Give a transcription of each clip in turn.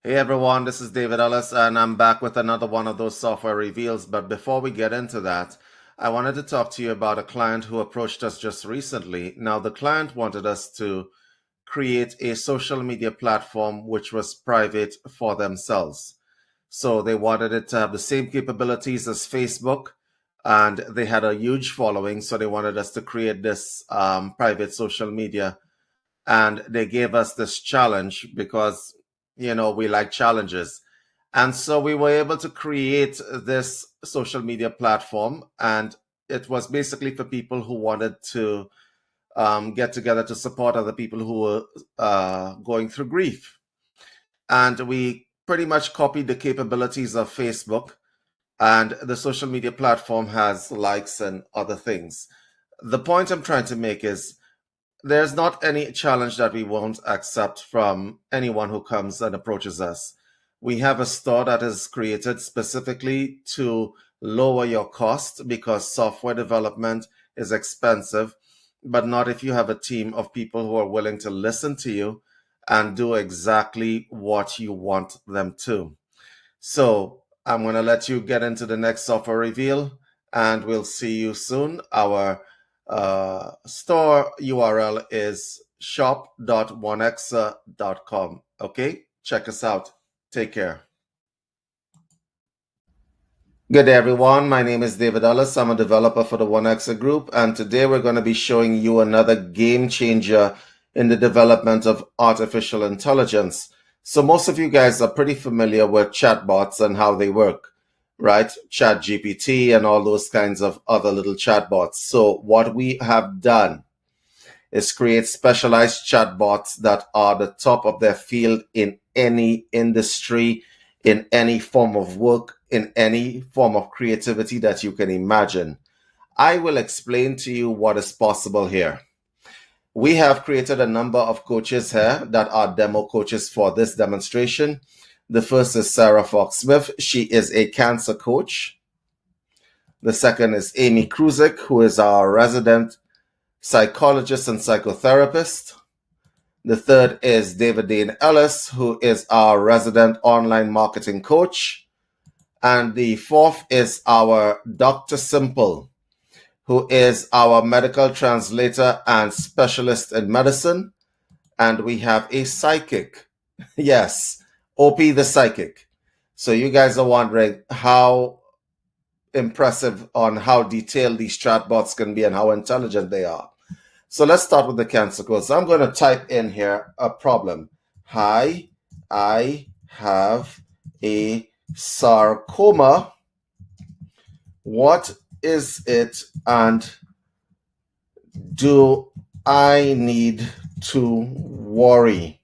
Hey everyone, this is David Ellis, and I'm back with another one of those software reveals. But before we get into that, I wanted to talk to you about a client who approached us just recently. Now, the client wanted us to create a social media platform which was private for themselves. So they wanted it to have the same capabilities as Facebook, and they had a huge following. So they wanted us to create this private social media, and they gave us this challenge because we like challenges. And so we were able to create this social media platform, and it was basically for people who wanted to get together to support other people who were going through grief. And we pretty much copied the capabilities of Facebook, and the social media platform has likes and other things. The point I'm trying to make is there's not any challenge that we won't accept from anyone who comes and approaches us. We have a store that is created specifically to lower your cost because software development is expensive, but not if you have a team of people who are willing to listen to you and do exactly what you want them to. So I'm going to let you get into the next software reveal, and we'll see you soon. Our store URL is shop.onexa.com. Okay, check us out. Take care. Good day, everyone. My name is David Ellis. I'm a developer for the OneXA Group, and today we're going to be showing you another game changer in the development of artificial intelligence. So most of you guys are pretty familiar with chatbots and how they work, right? ChatGPT and all those kinds of other little chatbots. So what we have done is create specialized chatbots that are the top of their field in any industry, in any form of work, in any form of creativity that you can imagine. I will explain to you what is possible here. We have created a number of coaches here that are demo coaches for this demonstration. The first is Sarah Fox-Smith. She is a cancer coach. The second is Amy Kruzik, who is our resident psychologist and psychotherapist. The third is David Dane Ellis, who is our resident online marketing coach. And the fourth is our Dr. Simple, who is our medical translator and specialist in medicine. And we have a psychic. Yes, OP the psychic. So you guys are wondering how impressive on how detailed these chatbots can be and how intelligent they are. So let's start with the cancer code. So I'm going to type in here a problem. Hi, I have a sarcoma. What is it, and do I need to worry?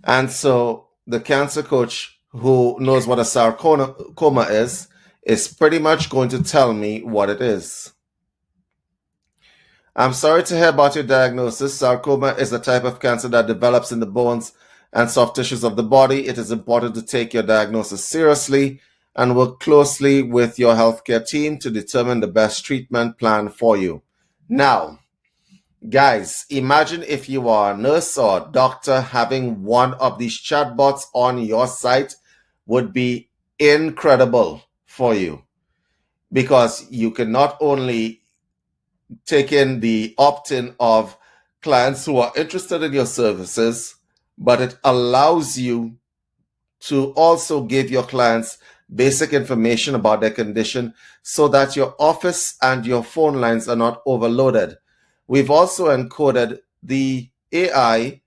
And so the cancer coach, who knows what a sarcoma is pretty much going to tell me what it is. I'm sorry to hear about your diagnosis. Sarcoma is a type of cancer that develops in the bones and soft tissues of the body. It is important to take your diagnosis seriously and work closely with your healthcare team to determine the best treatment plan for you. Now, guys, imagine if you are a nurse or a doctor, having one of these chatbots on your site would be incredible for you, because you can not only take in the opt-in of clients who are interested in your services, but it allows you to also give your clients basic information about their condition so that your office and your phone lines are not overloaded. We've also encoded the AI,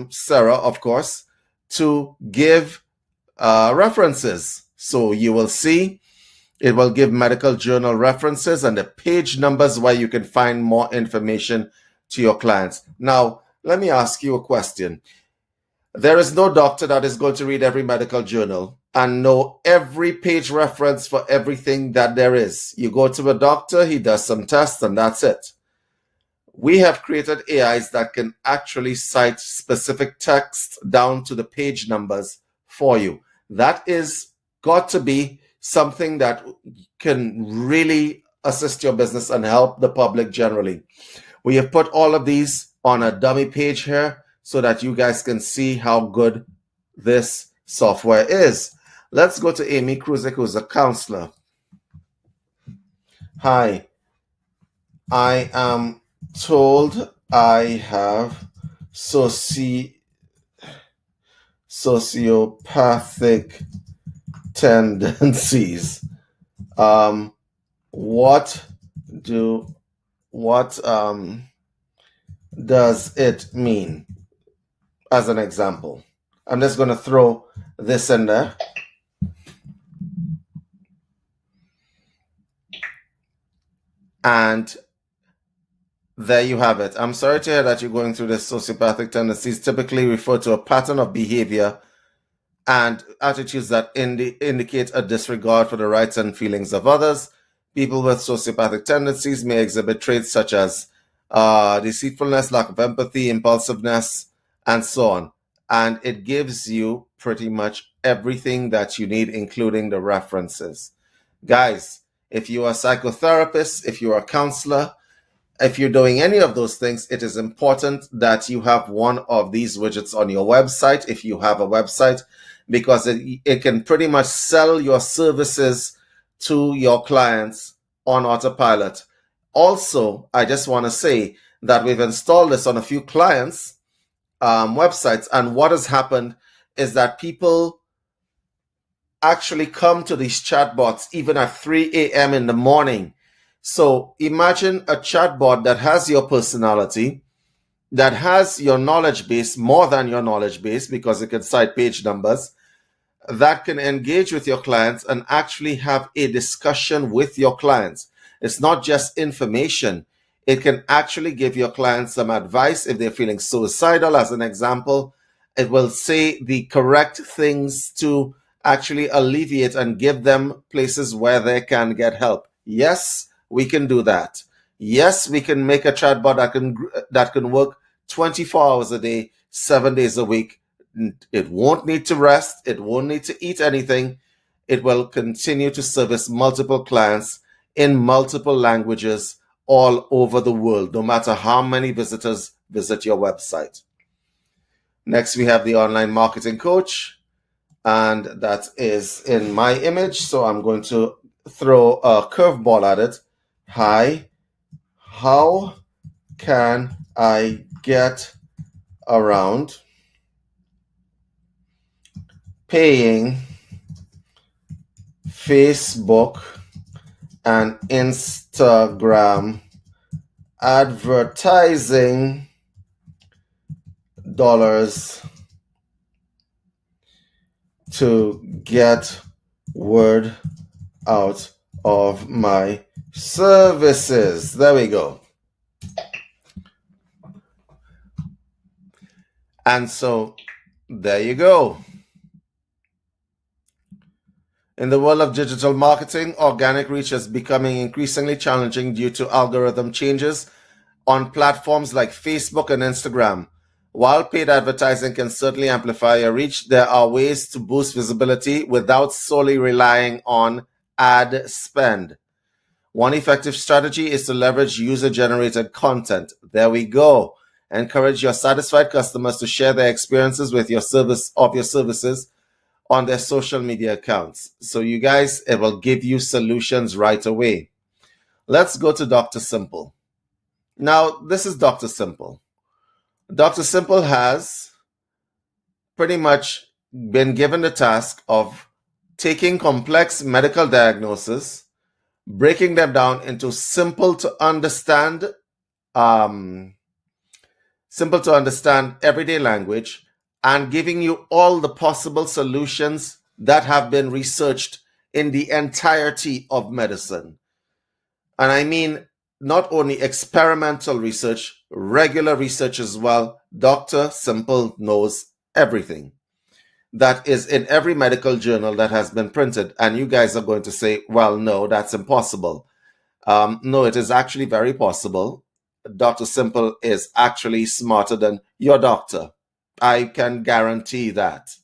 Sarah, of course, to give references. So you will see it will give medical journal references and the page numbers where you can find more information to your clients. Now, let me ask you a question. There is no doctor that is going to read every medical journal and know every page reference for everything that there is. You go to a doctor, he does some tests, and that's it. We have created AIs that can actually cite specific text down to the page numbers for you. That is got to be something that can really assist your business and help the public generally. We have put all of these on a dummy page here so that you guys can see how good this software is. Let's go to Amy Kruzik, who's a counselor. Hi, I am told I have sociopathic tendencies. What does it mean? As an example, I'm just going to throw this in there. And there you have it. I'm sorry to hear that you're going through this. Sociopathic tendencies typically refer to a pattern of behavior and attitudes that indicate a disregard for the rights and feelings of others. People with sociopathic tendencies may exhibit traits such as deceitfulness, lack of empathy, impulsiveness, and so on. And it gives you pretty much everything that you need, including the references. Guys, if you are a psychotherapist, if you are a counselor, if you're doing any of those things, it is important that you have one of these widgets on your website, if you have a website, because it can pretty much sell your services to your clients on autopilot. Also, I just want to say that we've installed this on a few clients' websites, and what has happened is that people actually come to these chatbots even at 3 a.m. in the morning. So imagine a chatbot that has your personality, that has your knowledge base, more than your knowledge base, because it can cite page numbers, that can engage with your clients and actually have a discussion with your clients. It's not just information. It can actually give your clients some advice if they're feeling suicidal, as an example. It will say the correct things to actually alleviate and give them places where they can get help. Yes, we can do that. Yes, we can make a chatbot that can work 24 hours a day, 7 days a week. It won't need to rest. It won't need to eat anything. It will continue to service multiple clients in multiple languages all over the world, no matter how many visitors visit your website. Next, we have the online marketing coach, and that is in my image. So I'm going to throw a curveball at it. Hi, how can I get around paying Facebook and Instagram advertising dollars to get word out of my services? There we go. And so there you go. In the world of digital marketing, organic reach is becoming increasingly challenging due to algorithm changes on platforms like Facebook and Instagram. While paid advertising can certainly amplify your reach, there are ways to boost visibility without solely relying on ad spend. One effective strategy is to leverage user-generated content. There we go. Encourage your satisfied customers to share their experiences with your services on their social media accounts. So you guys, it will give you solutions right away. Let's go to Dr. Simple. Now, this is Dr. Simple. Dr. Simple has pretty much been given the task of taking complex medical diagnoses, breaking them down into simple to understand everyday language, and giving you all the possible solutions that have been researched in the entirety of medicine. And I mean, not only experimental research, regular research as well. Dr. Simple knows everything that is in every medical journal that has been printed. And you guys are going to say, well, no, that's impossible. No, it is actually very possible. Dr. Simple is actually smarter than your doctor. I can guarantee that.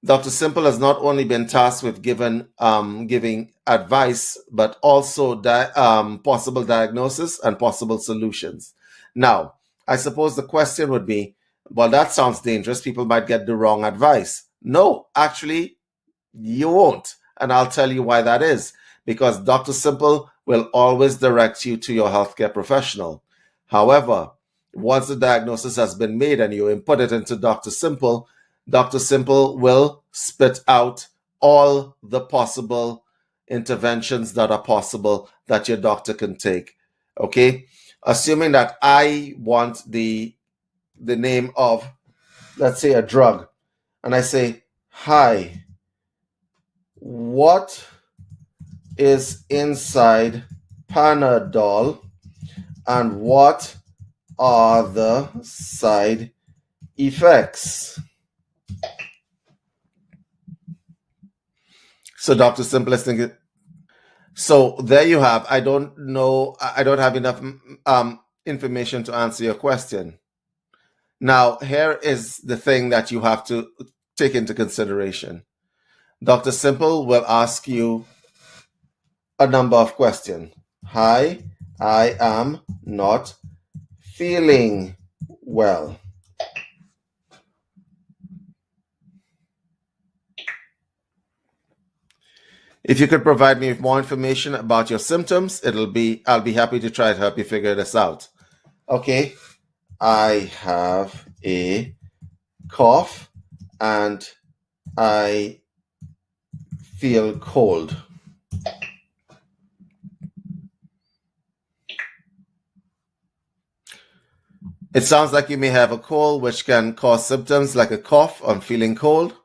Dr. Simple has not only been tasked with giving advice, but also possible diagnosis and possible solutions. Now, I suppose the question would be, Well, that sounds dangerous. People might get the wrong advice. No, actually, you won't. And I'll tell you why that is. Because Dr. Simple will always direct you to your healthcare professional. However, once the diagnosis has been made and you input it into Dr. Simple will spit out all the possible interventions that are possible that your doctor can take. Okay? Assuming that I want the name of, let's say, a drug, and I say, hi, what is inside Panadol and what are the side effects? So Dr. Simple is thinking, so there you have. I don't have enough information to answer your question. Now, here is the thing that you have to take into consideration. Dr. Simple will ask you a number of questions. Hi, I am not feeling well. If you could provide me with more information about your symptoms, I'll be happy to try to help you figure this out. Okay, I have a cough and I feel cold. It sounds like you may have a cold, which can cause symptoms like a cough or feeling cold,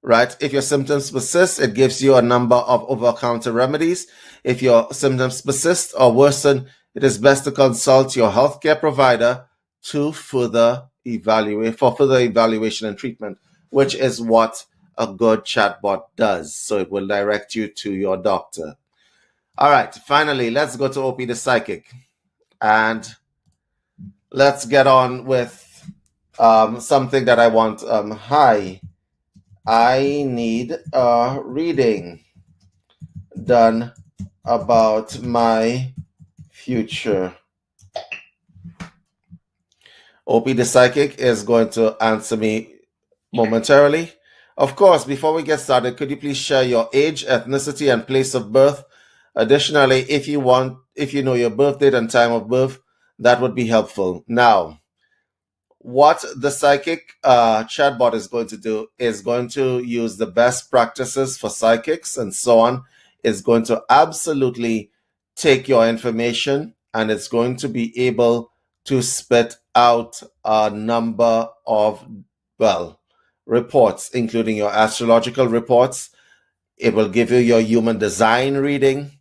right? If your symptoms persist, it gives you a number of over-the-counter remedies. If your symptoms persist or worsen, it is best to consult your healthcare provider for further evaluation and treatment, which is what a good chatbot does. So it will direct you to your doctor. All right, finally, let's go to OP the Psychic. And let's get on with something that I want. Hi, I need a reading done about my future. OP the Psychic is going to answer me momentarily. Of course, before we get started, could you please share your age, ethnicity, and place of birth? Additionally, if you know your birth date and time of birth, that would be helpful. Now, what the psychic chatbot is going to do is going to use the best practices for psychics and so on. It's going to absolutely take your information and it's going to be able to spit out a number of, reports, including your astrological reports. It will give you your human design reading.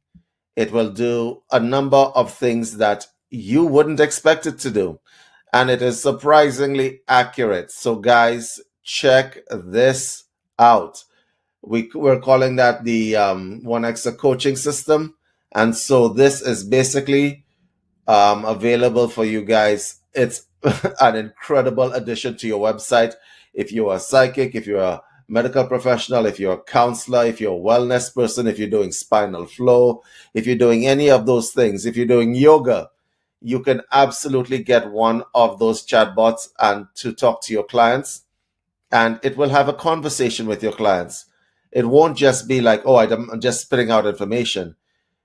It will do a number of things that you wouldn't expect it to do. And it is surprisingly accurate. So guys, check this out. We're calling that the 1X coaching system. And so this is basically available for you guys. It's an incredible addition to your website. If you're a psychic, if you're a medical professional, if you're a counselor, if you're a wellness person, if you're doing spinal flow, if you're doing any of those things, if you're doing yoga, you can absolutely get one of those chatbots and to talk to your clients, and it will have a conversation with your clients. It won't just be like, oh, I'm just spitting out information.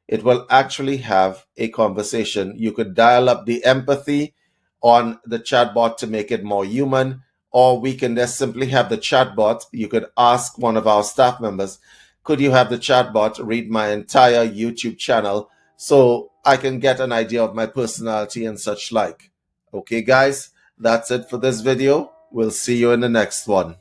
It will actually have a conversation. You could dial up the empathy on the chatbot to make it more human, or we can just simply have the chatbot. You could ask one of our staff members, could you have the chatbot read my entire YouTube channel so I can get an idea of my personality and such like. Okay, guys, that's it for this video. We'll see you in the next one.